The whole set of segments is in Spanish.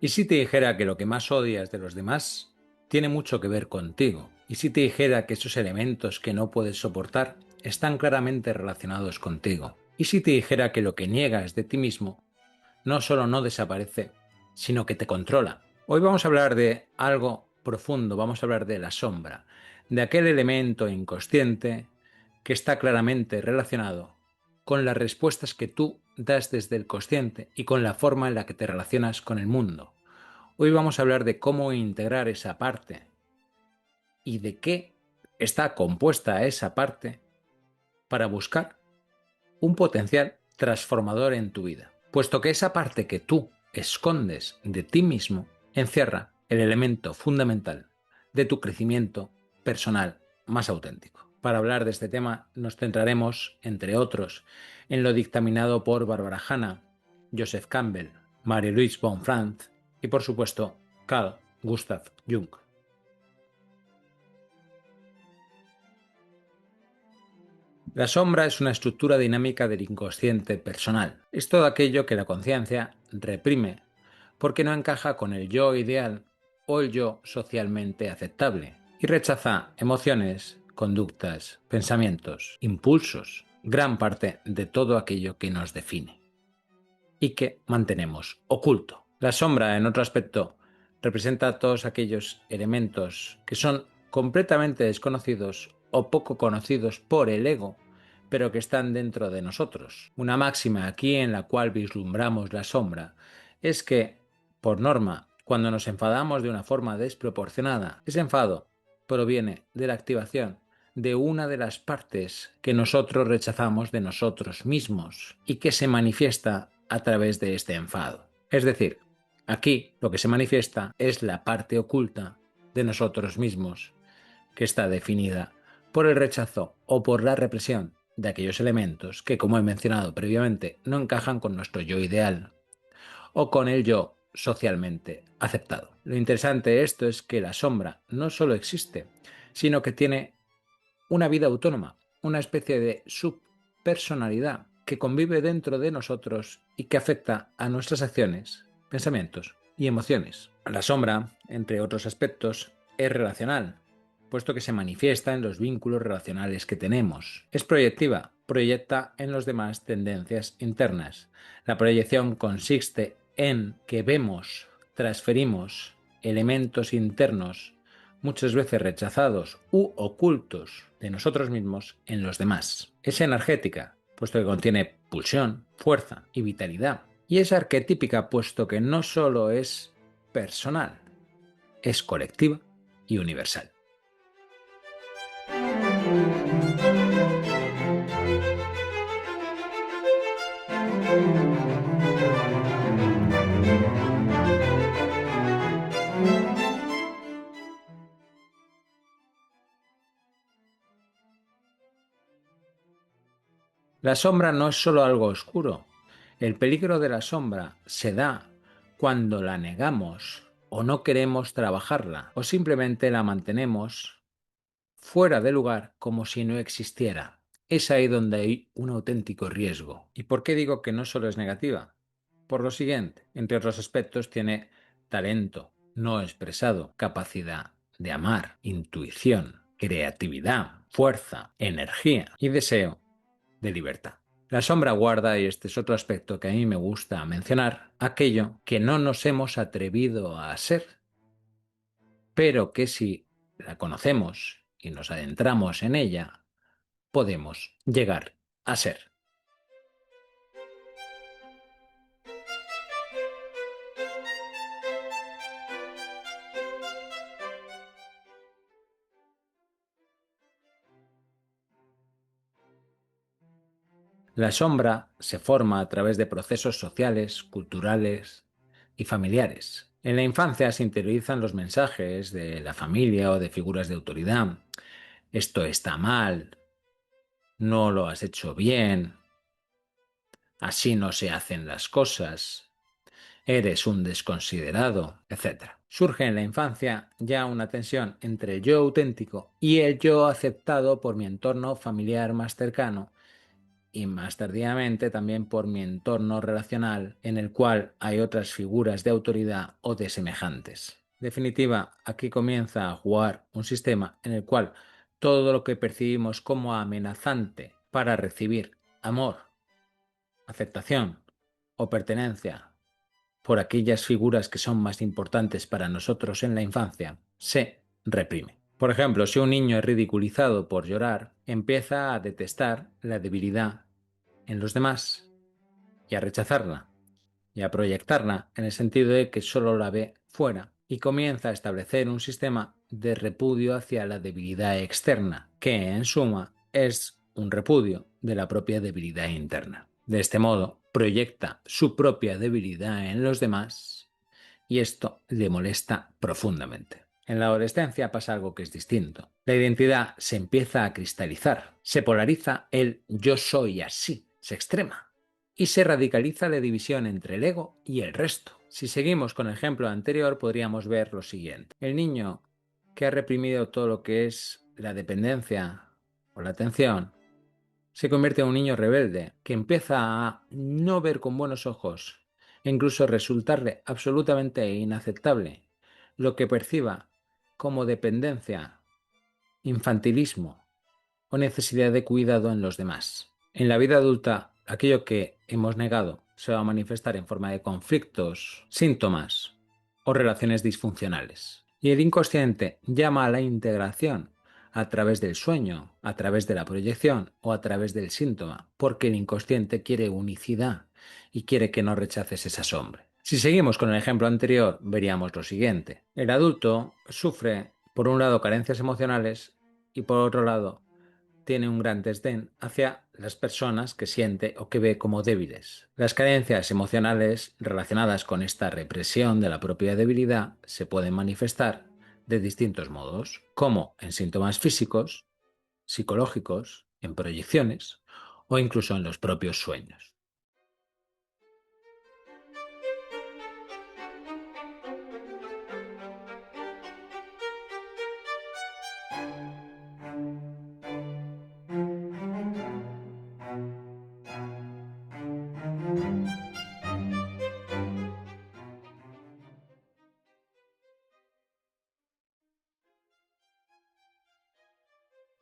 ¿Y si te dijera que lo que más odias de los demás tiene mucho que ver contigo? ¿Y si te dijera que esos elementos que no puedes soportar están claramente relacionados contigo? ¿Y si te dijera que lo que niegas de ti mismo no solo no desaparece, sino que te controla? Hoy vamos a hablar de algo profundo, vamos a hablar de la sombra, de aquel elemento inconsciente que está claramente relacionado con las respuestas que tú das desde el consciente y con la forma en la que te relacionas con el mundo. Hoy vamos a hablar de cómo integrar esa parte y de qué está compuesta esa parte para buscar un potencial transformador en tu vida, puesto que esa parte que tú escondes de ti mismo encierra el elemento fundamental de tu crecimiento personal más auténtico. Para hablar de este tema nos centraremos, entre otros, en lo dictaminado por Barbara Hanna, Joseph Campbell, Marie-Louise von Franz y, por supuesto, Carl Gustav Jung. La sombra es una estructura dinámica del inconsciente personal. Es todo aquello que la conciencia reprime porque no encaja con el yo ideal o el yo socialmente aceptable y rechaza emociones, conductas, pensamientos, impulsos, gran parte de todo aquello que nos define y que mantenemos oculto. La sombra, en otro aspecto, representa todos aquellos elementos que son completamente desconocidos o poco conocidos por el ego, pero que están dentro de nosotros. Una máxima aquí en la cual vislumbramos la sombra es que, por norma, cuando nos enfadamos de una forma desproporcionada, ese enfado proviene de la activación de una de las partes que nosotros rechazamos de nosotros mismos y que se manifiesta a través de este enfado. Es decir, aquí lo que se manifiesta es la parte oculta de nosotros mismos, que está definida por el rechazo o por la represión de aquellos elementos que, como he mencionado previamente, no encajan con nuestro yo ideal o con el yo socialmente aceptado. Lo interesante de esto es que la sombra no solo existe, sino que tiene una vida autónoma, una especie de subpersonalidad que convive dentro de nosotros y que afecta a nuestras acciones, pensamientos y emociones. La sombra, entre otros aspectos, es relacional, puesto que se manifiesta en los vínculos relacionales que tenemos. Es proyectiva, proyecta en los demás tendencias internas. La proyección consiste en que vemos, transferimos elementos internos muchas veces rechazados u ocultos de nosotros mismos en los demás. Es energética, puesto que contiene pulsión, fuerza y vitalidad. Y es arquetípica, puesto que no solo es personal, es colectiva y universal. La sombra no es solo algo oscuro. El peligro de la sombra se da cuando la negamos o no queremos trabajarla o simplemente la mantenemos fuera de lugar como si no existiera. Es ahí donde hay un auténtico riesgo. ¿Y por qué digo que no solo es negativa? Por lo siguiente, entre otros aspectos tiene talento no expresado, capacidad de amar, intuición, creatividad, fuerza, energía y deseo de libertad. La sombra guarda, y este es otro aspecto que a mí me gusta mencionar, aquello que no nos hemos atrevido a ser, pero que si la conocemos y nos adentramos en ella, podemos llegar a ser. La sombra se forma a través de procesos sociales, culturales y familiares. En la infancia se interiorizan los mensajes de la familia o de figuras de autoridad. Esto está mal, no lo has hecho bien, así no se hacen las cosas, eres un desconsiderado, etc. Surge en la infancia ya una tensión entre el yo auténtico y el yo aceptado por mi entorno familiar más cercano y más tardíamente también por mi entorno relacional en el cual hay otras figuras de autoridad o de semejantes. En definitiva, aquí comienza a jugar un sistema en el cual todo lo que percibimos como amenazante para recibir amor, aceptación o pertenencia por aquellas figuras que son más importantes para nosotros en la infancia, se reprime. Por ejemplo, si un niño es ridiculizado por llorar, empieza a detestar la debilidad en los demás y a rechazarla y a proyectarla en el sentido de que solo la ve fuera y comienza a establecer un sistema de repudio hacia la debilidad externa, que en suma es un repudio de la propia debilidad interna. De este modo, proyecta su propia debilidad en los demás y esto le molesta profundamente. En la adolescencia pasa algo que es distinto. La identidad se empieza a cristalizar, se polariza el yo soy así, se extrema y se radicaliza la división entre el ego y el resto. Si seguimos con el ejemplo anterior, podríamos ver lo siguiente. El niño que ha reprimido todo lo que es la dependencia o la atención, se convierte en un niño rebelde que empieza a no ver con buenos ojos e incluso resultarle absolutamente inaceptable lo que perciba como dependencia, infantilismo o necesidad de cuidado en los demás. En la vida adulta, aquello que hemos negado se va a manifestar en forma de conflictos, síntomas o relaciones disfuncionales. Y el inconsciente llama a la integración a través del sueño, a través de la proyección o a través del síntoma, porque el inconsciente quiere unicidad y quiere que no rechaces esa sombra. Si seguimos con el ejemplo anterior, veríamos lo siguiente. El adulto sufre, por un lado, carencias emocionales y por otro lado, tiene un gran desdén hacia las personas que siente o que ve como débiles. Las carencias emocionales relacionadas con esta represión de la propia debilidad se pueden manifestar de distintos modos, como en síntomas físicos, psicológicos, en proyecciones o incluso en los propios sueños.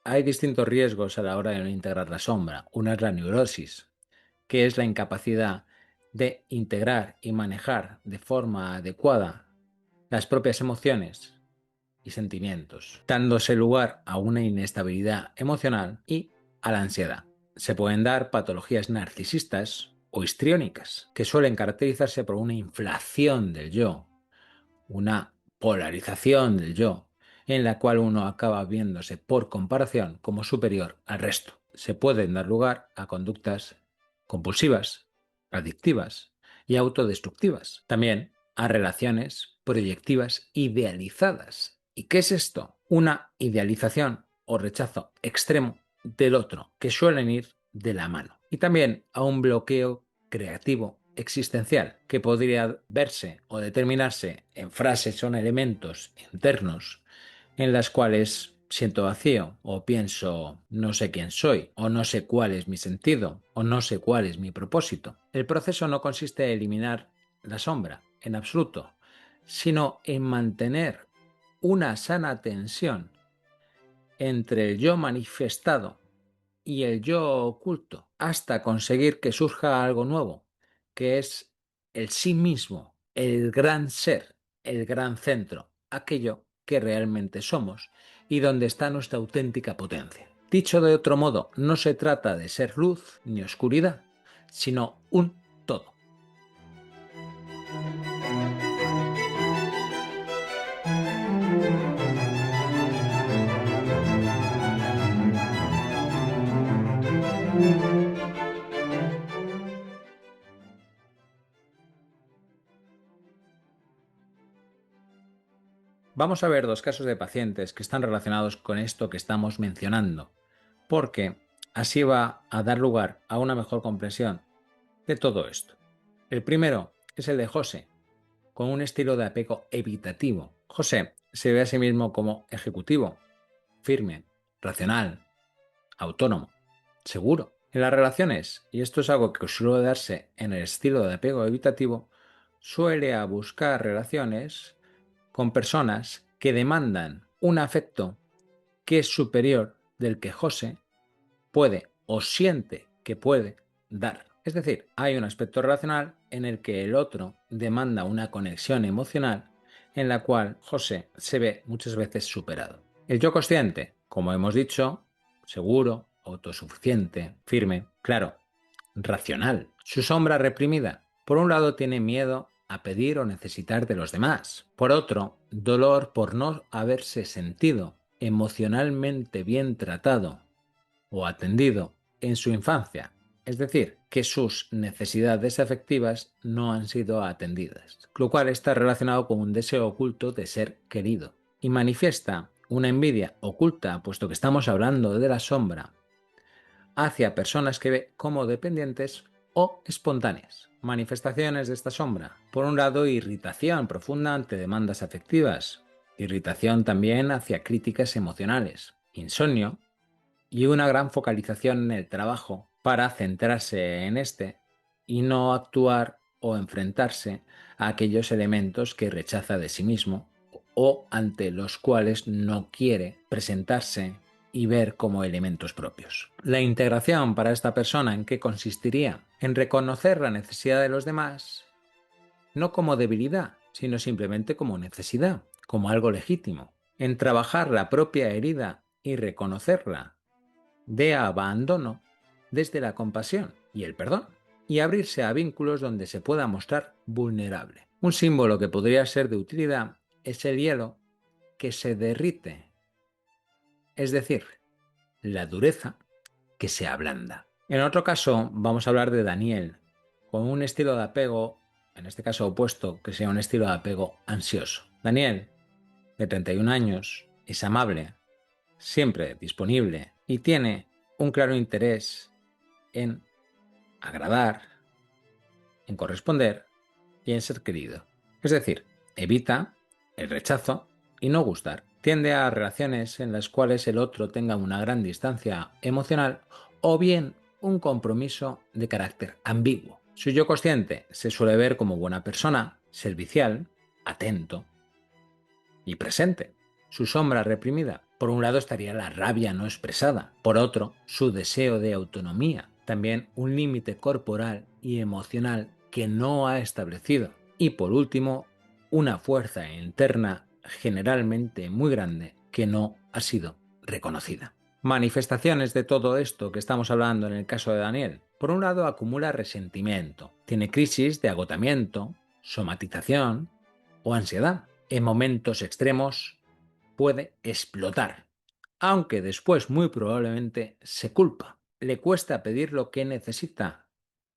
Hay distintos riesgos a la hora de no integrar la sombra. Una es la neurosis, que es la incapacidad de integrar y manejar de forma adecuada las propias emociones y sentimientos, dándose lugar a una inestabilidad emocional y a la ansiedad. Se pueden dar patologías narcisistas o histriónicas, que suelen caracterizarse por una inflación del yo, una polarización del yo, en la cual uno acaba viéndose por comparación como superior al resto. Se pueden dar lugar a conductas compulsivas, adictivas y autodestructivas. También a relaciones proyectivas idealizadas. ¿Y qué es esto? Una idealización o rechazo extremo del otro, que suelen ir de la mano. Y también a un bloqueo creativo existencial, que podría verse o determinarse en frases o en elementos internos en las cuales siento vacío o pienso no sé quién soy o no sé cuál es mi sentido o no sé cuál es mi propósito. El proceso no consiste en eliminar la sombra en absoluto, sino en mantener una sana tensión entre el yo manifestado y el yo oculto hasta conseguir que surja algo nuevo, que es el sí mismo, el gran ser, el gran centro, aquello que realmente somos y donde está nuestra auténtica potencia. Dicho de otro modo, no se trata de ser luz ni oscuridad, sino un todo. Vamos a ver dos casos de pacientes que están relacionados con esto que estamos mencionando, porque así va a dar lugar a una mejor comprensión de todo esto. El primero es el de José, con un estilo de apego evitativo. José se ve a sí mismo como ejecutivo, firme, racional, autónomo, seguro. En las relaciones, y esto es algo que suele darse en el estilo de apego evitativo, suele a buscar relaciones con personas que demandan un afecto que es superior del que José puede o siente que puede dar. Es decir, hay un aspecto relacional en el que el otro demanda una conexión emocional en la cual José se ve muchas veces superado. El yo consciente, como hemos dicho, seguro, autosuficiente, firme, claro, racional. Su sombra reprimida, por un lado, tiene miedo a pedir o necesitar de los demás. Por otro, dolor por no haberse sentido emocionalmente bien tratado o atendido en su infancia, es decir, que sus necesidades afectivas no han sido atendidas, lo cual está relacionado con un deseo oculto de ser querido y manifiesta una envidia oculta, puesto que estamos hablando de la sombra, hacia personas que ve como dependientes o espontáneas. Manifestaciones de esta sombra. Por un lado, irritación profunda ante demandas afectivas, irritación también hacia críticas emocionales, insomnio, y una gran focalización en el trabajo para centrarse en este y no actuar o enfrentarse a aquellos elementos que rechaza de sí mismo o ante los cuales no quiere presentarse y ver como elementos propios. La integración para esta persona, ¿en qué consistiría? En reconocer la necesidad de los demás no como debilidad, sino simplemente como necesidad, como algo legítimo. En trabajar la propia herida y reconocerla de abandono desde la compasión y el perdón, y abrirse a vínculos donde se pueda mostrar vulnerable. Un símbolo que podría ser de utilidad es el hielo que se derrite, es decir, la dureza que se ablanda. En otro caso, vamos a hablar de Daniel, con un estilo de apego, en este caso opuesto, que sea un estilo de apego ansioso. Daniel, de 31 años, es amable, siempre disponible y tiene un claro interés en agradar, en corresponder y en ser querido. Es decir, evita el rechazo y no gustar. Tiende a relaciones en las cuales el otro tenga una gran distancia emocional o bien un compromiso de carácter ambiguo. Su yo consciente se suele ver como buena persona, servicial, atento y presente. Su sombra reprimida, por un lado estaría la rabia no expresada, por otro, su deseo de autonomía, también un límite corporal y emocional que no ha establecido, y por último, una fuerza interna generalmente muy grande que no ha sido reconocida. Manifestaciones de todo esto que estamos hablando en el caso de Daniel. Por un lado, acumula resentimiento, tiene crisis de agotamiento, somatización o ansiedad. En momentos extremos puede explotar, aunque después muy probablemente se culpa. Le cuesta pedir lo que necesita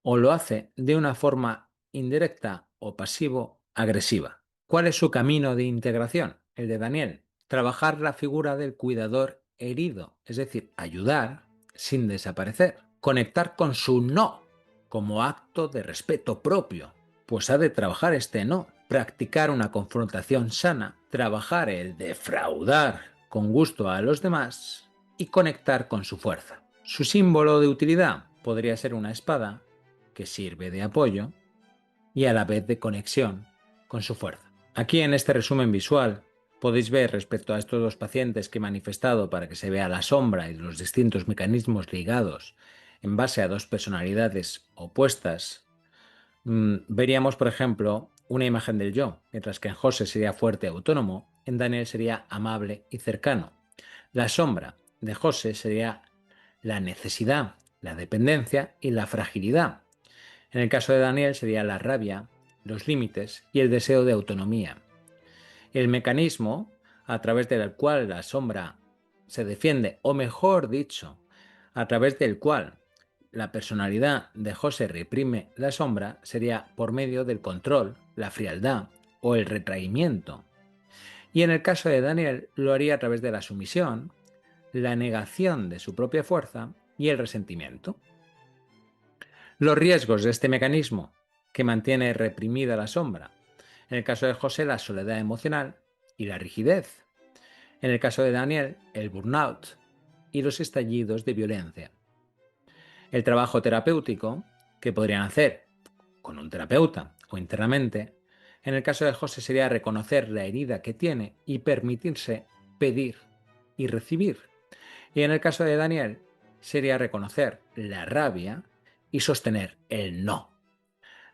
o lo hace de una forma indirecta o pasivo-agresiva. ¿Cuál es su camino de integración? El de Daniel. Trabajar la figura del cuidador herido, es decir, ayudar sin desaparecer. Conectar con su no como acto de respeto propio, pues ha de trabajar este no. Practicar una confrontación sana, trabajar el defraudar con gusto a los demás y conectar con su fuerza. Su símbolo de utilidad podría ser una espada que sirve de apoyo y a la vez de conexión con su fuerza. Aquí en este resumen visual podéis ver respecto a estos dos pacientes que he manifestado para que se vea la sombra y los distintos mecanismos ligados en base a dos personalidades opuestas. Veríamos, por ejemplo, una imagen del yo, mientras que en José sería fuerte y autónomo, en Daniel sería amable y cercano. La sombra de José sería la necesidad, la dependencia y la fragilidad. En el caso de Daniel sería la rabia, los límites y el deseo de autonomía. El mecanismo a través del cual la sombra se defiende, o mejor dicho, a través del cual la personalidad de José reprime la sombra, sería por medio del control, la frialdad o el retraimiento. Y en el caso de Daniel lo haría a través de la sumisión, la negación de su propia fuerza y el resentimiento. Los riesgos de este mecanismo que mantiene reprimida la sombra. En el caso de José, la soledad emocional y la rigidez. En el caso de Daniel, el burnout y los estallidos de violencia. El trabajo terapéutico que podrían hacer con un terapeuta o internamente, en el caso de José sería reconocer la herida que tiene y permitirse pedir y recibir. Y en el caso de Daniel sería reconocer la rabia y sostener el no.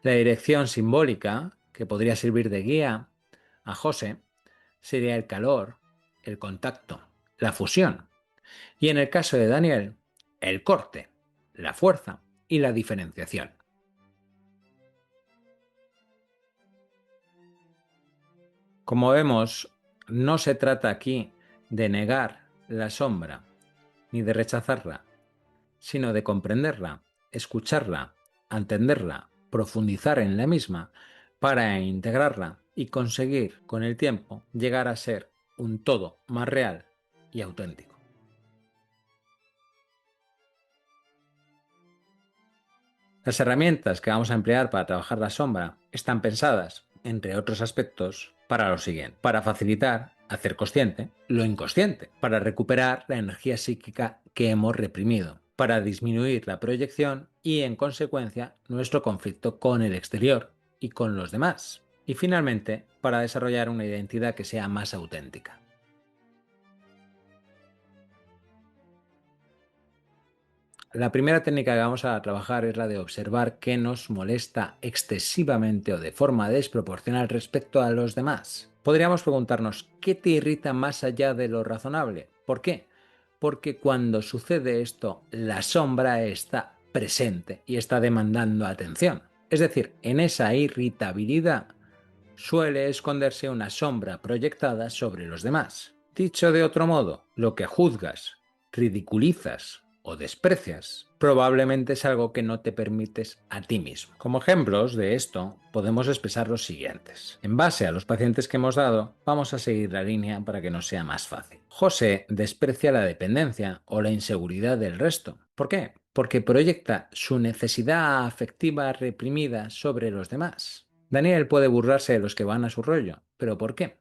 La dirección simbólica, que podría servir de guía a José, sería el calor, el contacto, la fusión. Y en el caso de Daniel, el corte, la fuerza y la diferenciación. Como vemos, no se trata aquí de negar la sombra ni de rechazarla, sino de comprenderla, escucharla, entenderla, profundizar en la misma para integrarla y conseguir con el tiempo llegar a ser un todo más real y auténtico. Las herramientas que vamos a emplear para trabajar la sombra están pensadas, entre otros aspectos, para lo siguiente: para facilitar hacer consciente lo inconsciente, para recuperar la energía psíquica que hemos reprimido, para disminuir la proyección y, en consecuencia, nuestro conflicto con el exterior y con los demás, y finalmente, para desarrollar una identidad que sea más auténtica. La primera técnica que vamos a trabajar es la de observar qué nos molesta excesivamente o de forma desproporcional respecto a los demás. Podríamos preguntarnos, ¿qué te irrita más allá de lo razonable? ¿Por qué? Porque cuando sucede esto, la sombra está presente y está demandando atención. Es decir, en esa irritabilidad suele esconderse una sombra proyectada sobre los demás. Dicho de otro modo, lo que juzgas, ridiculizas o desprecias probablemente es algo que no te permites a ti mismo. Como ejemplos de esto, podemos expresar los siguientes. En base a los pacientes que hemos dado, vamos a seguir la línea para que nos sea más fácil. José desprecia la dependencia o la inseguridad del resto. ¿Por qué? Porque proyecta su necesidad afectiva reprimida sobre los demás. Daniel puede burlarse de los que van a su rollo. ¿Pero por qué?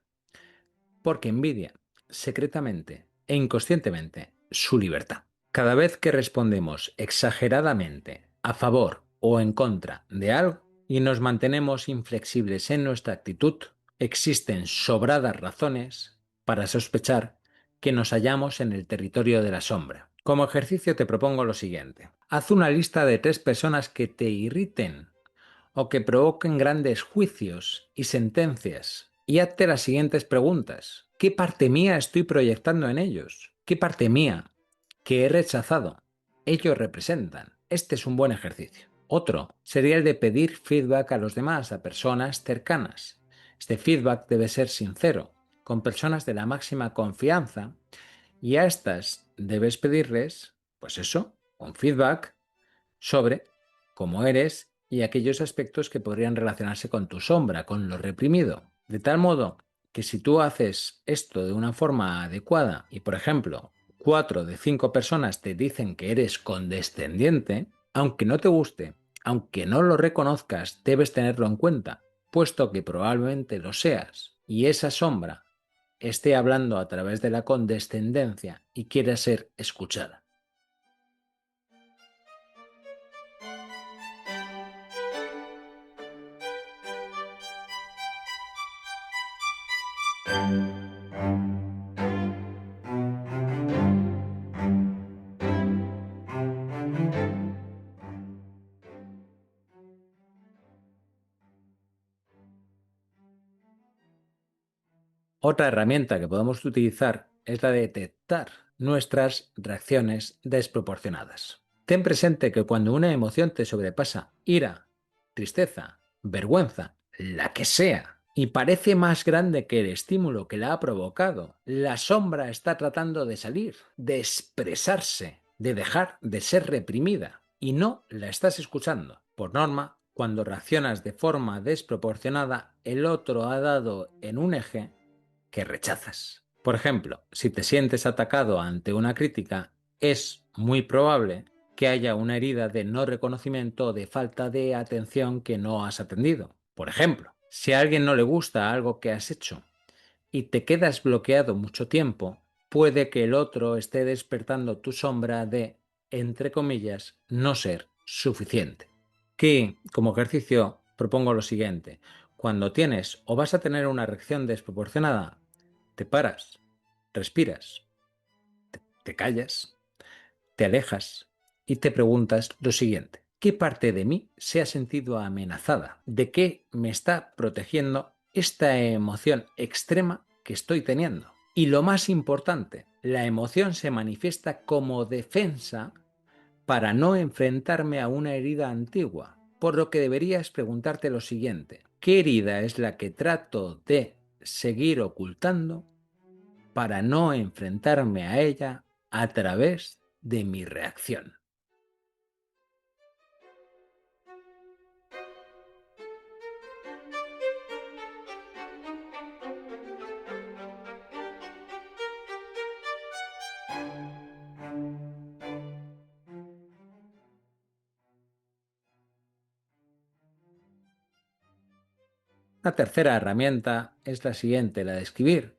Porque envidia, secretamente e inconscientemente, su libertad. Cada vez que respondemos exageradamente a favor o en contra de algo y nos mantenemos inflexibles en nuestra actitud, existen sobradas razones para sospechar que nos hallamos en el territorio de la sombra. Como ejercicio te propongo lo siguiente. Haz una lista de 3 personas que te irriten o que provoquen grandes juicios y sentencias. Y hazte las siguientes preguntas. ¿Qué parte mía estoy proyectando en ellos? ¿Qué parte mía que he rechazado ellos representan? Este es un buen ejercicio. Otro sería el de pedir feedback a los demás, a personas cercanas. Este feedback debe ser sincero, con personas de la máxima confianza, y a estas debes pedirles, pues eso, un feedback sobre cómo eres y aquellos aspectos que podrían relacionarse con tu sombra, con lo reprimido. De tal modo que si tú haces esto de una forma adecuada y, por ejemplo, 4 de 5 personas te dicen que eres condescendiente, aunque no te guste, aunque no lo reconozcas, debes tenerlo en cuenta, puesto que probablemente lo seas, y esa sombra esté hablando a través de la condescendencia y quiera ser escuchada. Otra herramienta que podemos utilizar es la de detectar nuestras reacciones desproporcionadas. Ten presente que cuando una emoción te sobrepasa, ira, tristeza, vergüenza, la que sea, y parece más grande que el estímulo que la ha provocado, la sombra está tratando de salir, de expresarse, de dejar de ser reprimida, y no la estás escuchando. Por norma, cuando reaccionas de forma desproporcionada, el otro ha dado en un eje que rechazas. Por ejemplo, si te sientes atacado ante una crítica, es muy probable que haya una herida de no reconocimiento o de falta de atención que no has atendido. Por ejemplo, Si a alguien no le gusta algo que has hecho y te quedas bloqueado mucho tiempo, puede que el otro esté despertando tu sombra de, entre comillas, no ser suficiente. Aquí, como ejercicio, propongo lo siguiente. Cuando tienes o vas a tener una reacción desproporcionada, te paras, respiras, te callas, te alejas y te preguntas lo siguiente. ¿Qué parte de mí se ha sentido amenazada? ¿De qué me está protegiendo esta emoción extrema que estoy teniendo? Y lo más importante, la emoción se manifiesta como defensa para no enfrentarme a una herida antigua, por lo que deberías preguntarte lo siguiente. ¿Qué herida es la que trato de seguir ocultando para no enfrentarme a ella a través de mi reacción? La tercera herramienta es la siguiente, la de escribir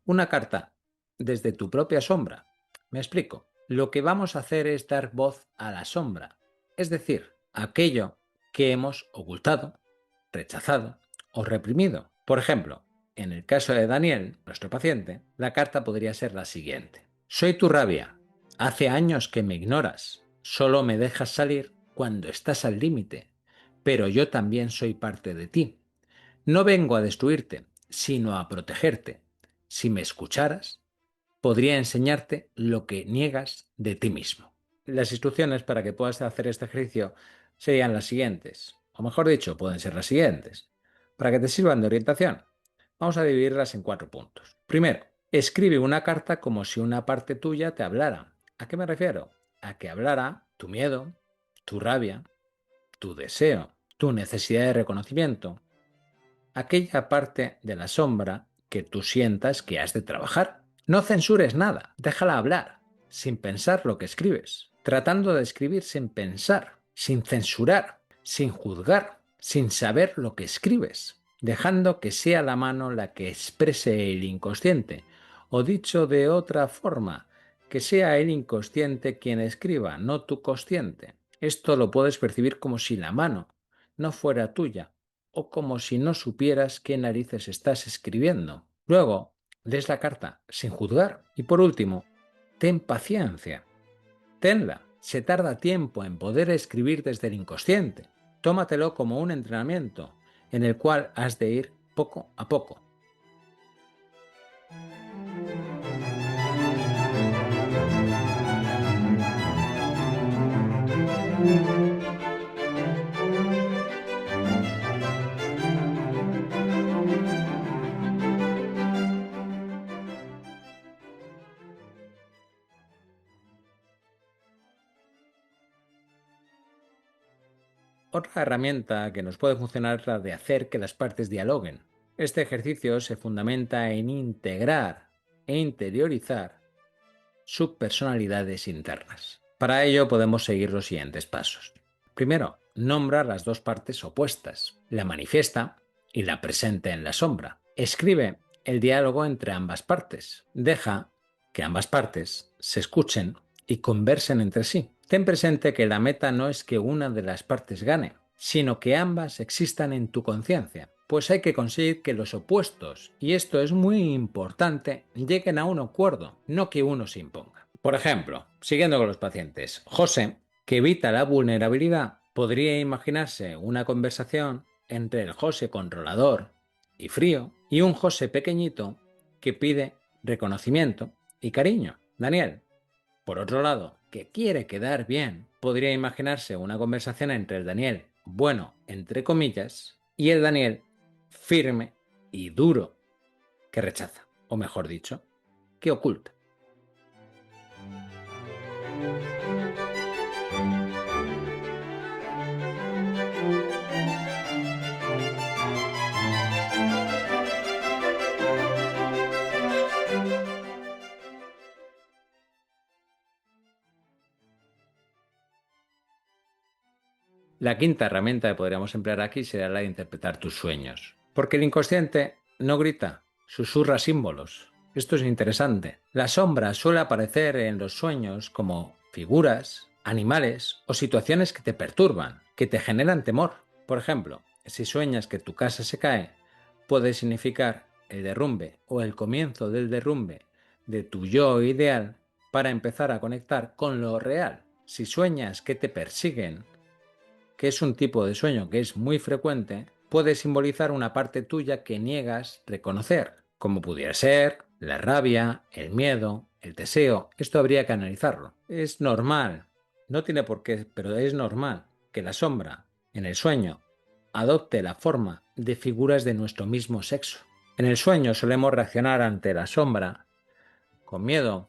una carta desde tu propia sombra. Me explico. Lo que vamos a hacer es dar voz a la sombra, es decir, aquello que hemos ocultado, rechazado o reprimido. Por ejemplo, en el caso de Daniel, nuestro paciente, la carta podría ser la siguiente. Soy tu rabia. Hace años que me ignoras. Solo me dejas salir cuando estás al límite. Pero yo también soy parte de ti. No vengo a destruirte, sino a protegerte. Si me escucharas, podría enseñarte lo que niegas de ti mismo. Las instrucciones para que puedas hacer este ejercicio serían las siguientes, o mejor dicho, pueden ser las siguientes. Para que te sirvan de orientación, vamos a dividirlas en 4 puntos. Primero, escribe una carta como si una parte tuya te hablara. ¿A qué me refiero? A que hablara tu miedo, tu rabia, tu deseo, tu necesidad de reconocimiento, aquella parte de la sombra que tú sientas que has de trabajar. No censures nada, déjala hablar, sin pensar lo que escribes, tratando de escribir sin pensar, sin censurar, sin juzgar, sin saber lo que escribes, dejando que sea la mano la que exprese el inconsciente, o dicho de otra forma, que sea el inconsciente quien escriba, no tu consciente. Esto lo puedes percibir como si la mano no fuera tuya, o como si no supieras qué narices estás escribiendo. Luego, lees la carta sin juzgar. Y por último, ten paciencia. Tenla. Se tarda tiempo en poder escribir desde el inconsciente. Tómatelo como un entrenamiento en el cual has de ir poco a poco. Otra herramienta que nos puede funcionar es la de hacer que las partes dialoguen. Este ejercicio se fundamenta en integrar e interiorizar subpersonalidades internas. Para ello podemos seguir los siguientes pasos. Primero, nombra las dos partes opuestas, la manifiesta y la presente en la sombra. Escribe el diálogo entre ambas partes. Deja que ambas partes se escuchen y conversen entre sí. Ten presente que la meta no es que una de las partes gane, sino que ambas existan en tu conciencia. Pues hay que conseguir que los opuestos, y esto es muy importante, lleguen a un acuerdo, no que uno se imponga. Por ejemplo, siguiendo con los pacientes, José, que evita la vulnerabilidad, podría imaginarse una conversación entre el José controlador y frío y un José pequeñito que pide reconocimiento y cariño. Daniel, por otro lado, que quiere quedar bien, podría imaginarse una conversación entre el Daniel bueno, entre comillas, y el Daniel firme y duro que rechaza, o mejor dicho, que oculta. La quinta herramienta que podríamos emplear aquí sería la de interpretar tus sueños. Porque el inconsciente no grita, susurra símbolos. Esto es interesante. La sombra suele aparecer en los sueños como figuras, animales o situaciones que te perturban, que te generan temor. Por ejemplo, si sueñas que tu casa se cae, puede significar el derrumbe o el comienzo del derrumbe de tu yo ideal para empezar a conectar con lo real. Si sueñas que te persiguen, que es un tipo de sueño que es muy frecuente, puede simbolizar una parte tuya que niegas reconocer, como pudiera ser la rabia, el miedo, el deseo. Esto habría que analizarlo. Es normal, no tiene por qué, pero es normal que la sombra en el sueño adopte la forma de figuras de nuestro mismo sexo. En el sueño solemos reaccionar ante la sombra con miedo,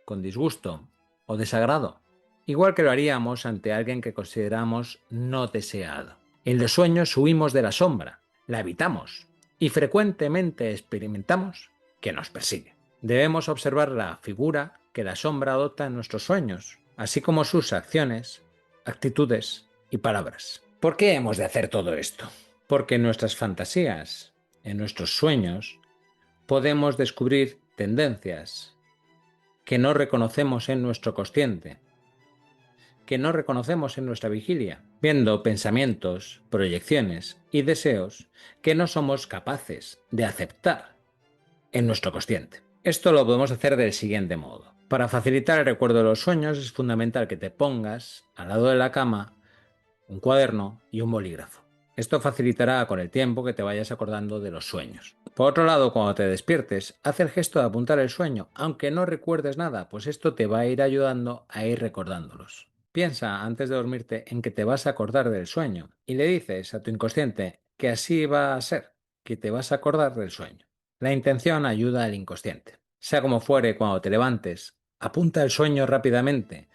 con disgusto o desagrado, igual que lo haríamos ante alguien que consideramos no deseado. En los sueños huimos de la sombra, la evitamos y frecuentemente experimentamos que nos persigue. Debemos observar la figura que la sombra adopta en nuestros sueños, así como sus acciones, actitudes y palabras. ¿Por qué hemos de hacer todo esto? Porque en nuestras fantasías, en nuestros sueños, podemos descubrir tendencias que no reconocemos en nuestro consciente, que no reconocemos en nuestra vigilia, viendo pensamientos, proyecciones y deseos que no somos capaces de aceptar en nuestro consciente. Esto lo podemos hacer del siguiente modo. Para facilitar el recuerdo de los sueños es fundamental que te pongas al lado de la cama un cuaderno y un bolígrafo. Esto facilitará con el tiempo que te vayas acordando de los sueños. Por otro lado, cuando te despiertes, haz el gesto de apuntar el sueño, aunque no recuerdes nada, pues esto te va a ir ayudando a ir recordándolos. Piensa antes de dormirte en que te vas a acordar del sueño y le dices a tu inconsciente que así va a ser, que te vas a acordar del sueño. La intención ayuda al inconsciente. Sea como fuere, cuando te levantes, apunta el sueño rápidamente,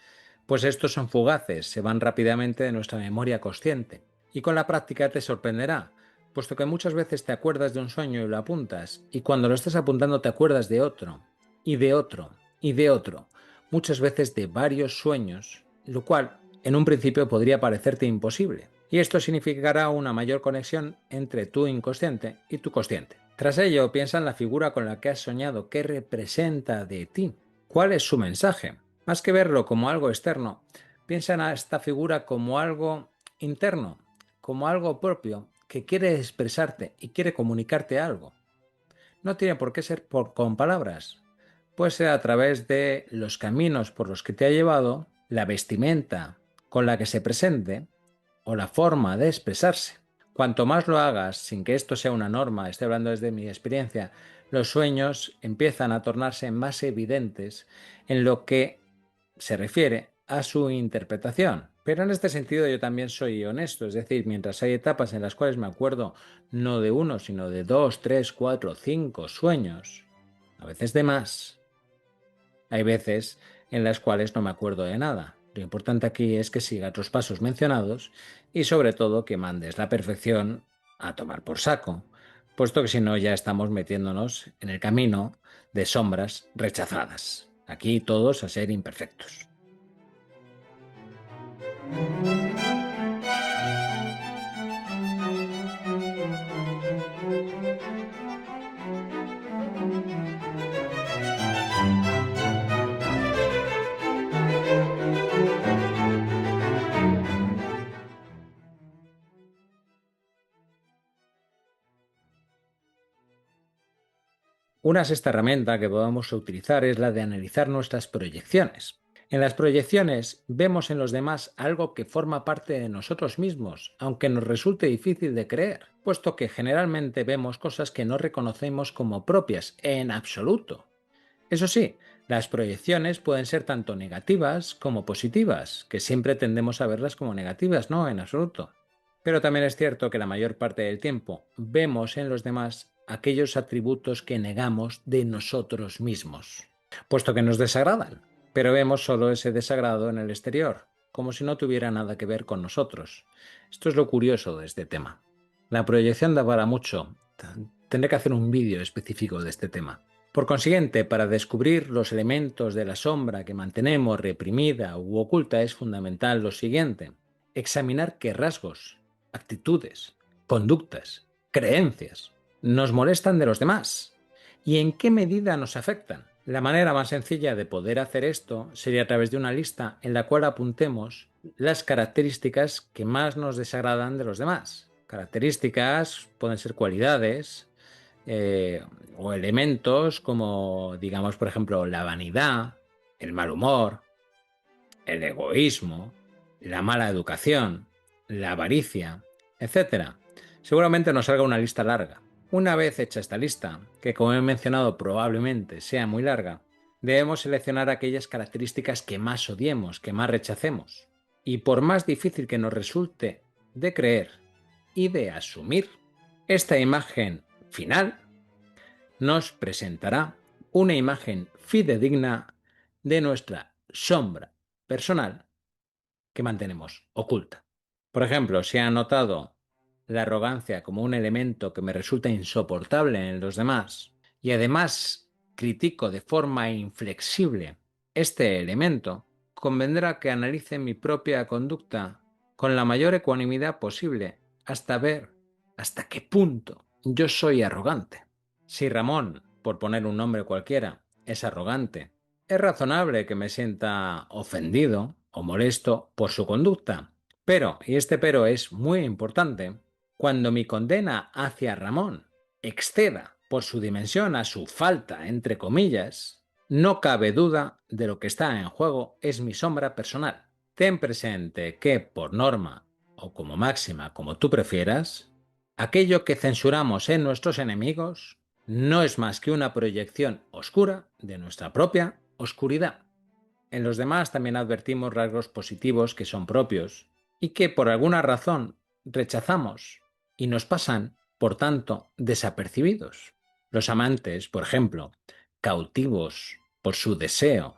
pues estos son fugaces, se van rápidamente de nuestra memoria consciente. Y con la práctica te sorprenderá, puesto que muchas veces te acuerdas de un sueño y lo apuntas, y cuando lo estás apuntando te acuerdas de otro, y de otro, y de otro, muchas veces de varios sueños, lo cual en un principio podría parecerte imposible. Y esto significará una mayor conexión entre tu inconsciente y tu consciente. Tras ello, piensa en la figura con la que has soñado, qué representa de ti, cuál es su mensaje. Más que verlo como algo externo, piensa en esta figura como algo interno, como algo propio que quiere expresarte y quiere comunicarte algo. No tiene por qué ser con palabras. Puede ser a través de los caminos por los que te ha llevado, la vestimenta con la que se presente o la forma de expresarse. Cuanto más lo hagas sin que esto sea una norma, estoy hablando desde mi experiencia, los sueños empiezan a tornarse más evidentes en lo que se refiere a su interpretación. Pero en este sentido yo también soy honesto, es decir, mientras hay etapas en las cuales me acuerdo no de uno, sino de dos, tres, cuatro, cinco sueños, a veces de más, hay veces en las cuales no me acuerdo de nada. Lo importante aquí es que sigas los pasos mencionados y sobre todo que mandes la perfección a tomar por saco, puesto que si no ya estamos metiéndonos en el camino de sombras rechazadas. Aquí todos a ser imperfectos. Una sexta herramienta que podemos utilizar es la de analizar nuestras proyecciones. En las proyecciones vemos en los demás algo que forma parte de nosotros mismos, aunque nos resulte difícil de creer, puesto que generalmente vemos cosas que no reconocemos como propias en absoluto. Eso sí, las proyecciones pueden ser tanto negativas como positivas, que siempre tendemos a verlas como negativas, no en absoluto. Pero también es cierto que la mayor parte del tiempo vemos en los demás aquellos atributos que negamos de nosotros mismos, puesto que nos desagradan, pero vemos solo ese desagrado en el exterior, como si no tuviera nada que ver con nosotros. Esto es lo curioso de este tema. La proyección da para mucho. Tendré que hacer un vídeo específico de este tema. Por consiguiente, para descubrir los elementos de la sombra que mantenemos reprimida u oculta es fundamental lo siguiente: examinar qué rasgos, actitudes, conductas, creencias nos molestan de los demás y en qué medida nos afectan. La manera más sencilla de poder hacer esto sería a través de una lista en la cual apuntemos las características que más nos desagradan de los demás. Características pueden ser cualidades o elementos como, digamos, por ejemplo, la vanidad, el mal humor, el egoísmo, la mala educación, la avaricia, etcétera. Seguramente nos salga una lista larga. Una vez hecha esta lista, que como he mencionado probablemente sea muy larga, debemos seleccionar aquellas características que más odiemos, que más rechacemos. Y por más difícil que nos resulte de creer y de asumir, esta imagen final nos presentará una imagen fidedigna de nuestra sombra personal que mantenemos oculta. Por ejemplo, si ha notado la arrogancia como un elemento que me resulta insoportable en los demás y además critico de forma inflexible este elemento, convendrá que analice mi propia conducta con la mayor ecuanimidad posible hasta ver hasta qué punto yo soy arrogante. Si Ramón, por poner un nombre cualquiera, es arrogante, es razonable que me sienta ofendido o molesto por su conducta. Pero, y este pero es muy importante, cuando mi condena hacia Ramón exceda por su dimensión a su falta, entre comillas, no cabe duda de lo que está en juego es mi sombra personal. Ten presente que, por norma, o como máxima, como tú prefieras, aquello que censuramos en nuestros enemigos no es más que una proyección oscura de nuestra propia oscuridad. En los demás también advertimos rasgos positivos que son propios y que por alguna razón rechazamos y nos pasan, por tanto, desapercibidos. Los amantes, por ejemplo, cautivos por su deseo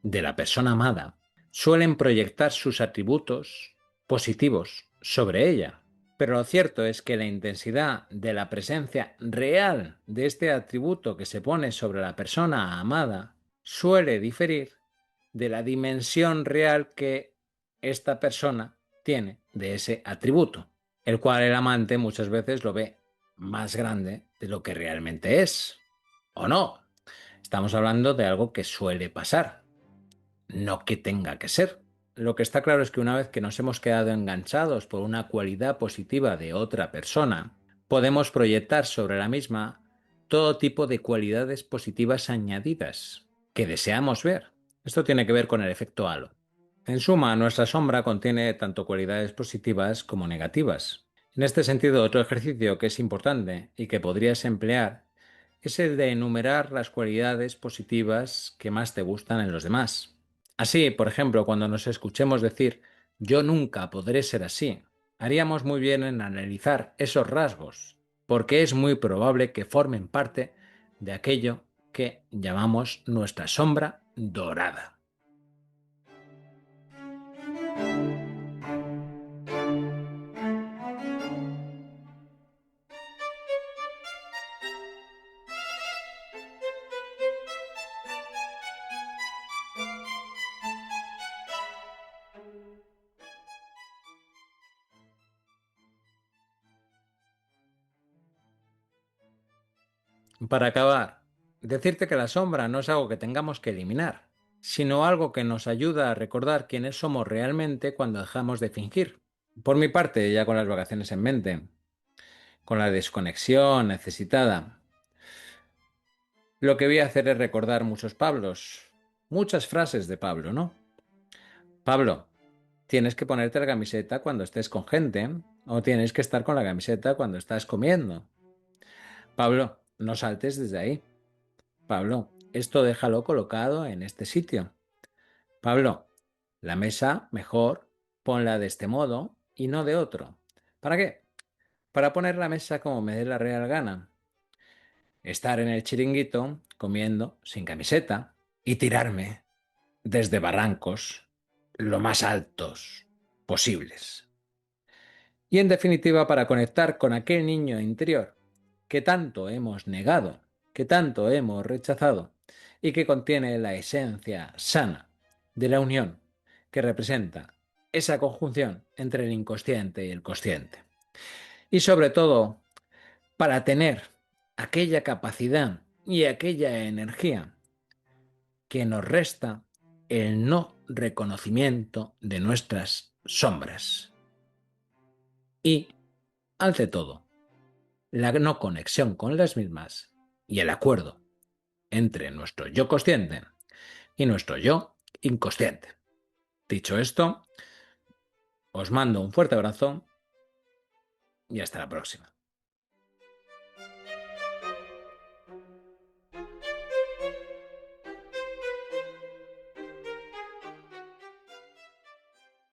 de la persona amada, suelen proyectar sus atributos positivos sobre ella. Pero lo cierto es que la intensidad de la presencia real de este atributo que se pone sobre la persona amada suele diferir de la dimensión real que esta persona tiene de ese atributo, el cual el amante muchas veces lo ve más grande de lo que realmente es. ¿O no? Estamos hablando de algo que suele pasar, no que tenga que ser. Lo que está claro es que una vez que nos hemos quedado enganchados por una cualidad positiva de otra persona, podemos proyectar sobre la misma todo tipo de cualidades positivas añadidas que deseamos ver. Esto tiene que ver con el efecto halo. En suma, nuestra sombra contiene tanto cualidades positivas como negativas. En este sentido, otro ejercicio que es importante y que podrías emplear es el de enumerar las cualidades positivas que más te gustan en los demás. Así, por ejemplo, cuando nos escuchemos decir yo nunca podré ser así, haríamos muy bien en analizar esos rasgos, porque es muy probable que formen parte de aquello que llamamos nuestra sombra dorada. Para acabar, decirte que la sombra no es algo que tengamos que eliminar, sino algo que nos ayuda a recordar quiénes somos realmente cuando dejamos de fingir. Por mi parte, ya con las vacaciones en mente, con la desconexión necesitada, lo que voy a hacer es recordar muchos Pablos, muchas frases de Pablo, ¿no? Pablo, tienes que ponerte la camiseta cuando estés con gente, o tienes que estar con la camiseta cuando estás comiendo. Pablo, no saltes desde ahí. Pablo, esto déjalo colocado en este sitio. Pablo, la mesa mejor ponla de este modo y no de otro. ¿Para qué? Para poner la mesa como me dé la real gana. Estar en el chiringuito comiendo sin camiseta y tirarme desde barrancos lo más altos posibles. Y en definitiva para conectar con aquel niño interior que tanto hemos negado, que tanto hemos rechazado y que contiene la esencia sana de la unión que representa esa conjunción entre el inconsciente y el consciente. Y sobre todo, para tener aquella capacidad y aquella energía que nos resta el no reconocimiento de nuestras sombras. Y, ante todo, la no conexión con las mismas y el acuerdo entre nuestro yo consciente y nuestro yo inconsciente. Dicho esto, os mando un fuerte abrazo y hasta la próxima.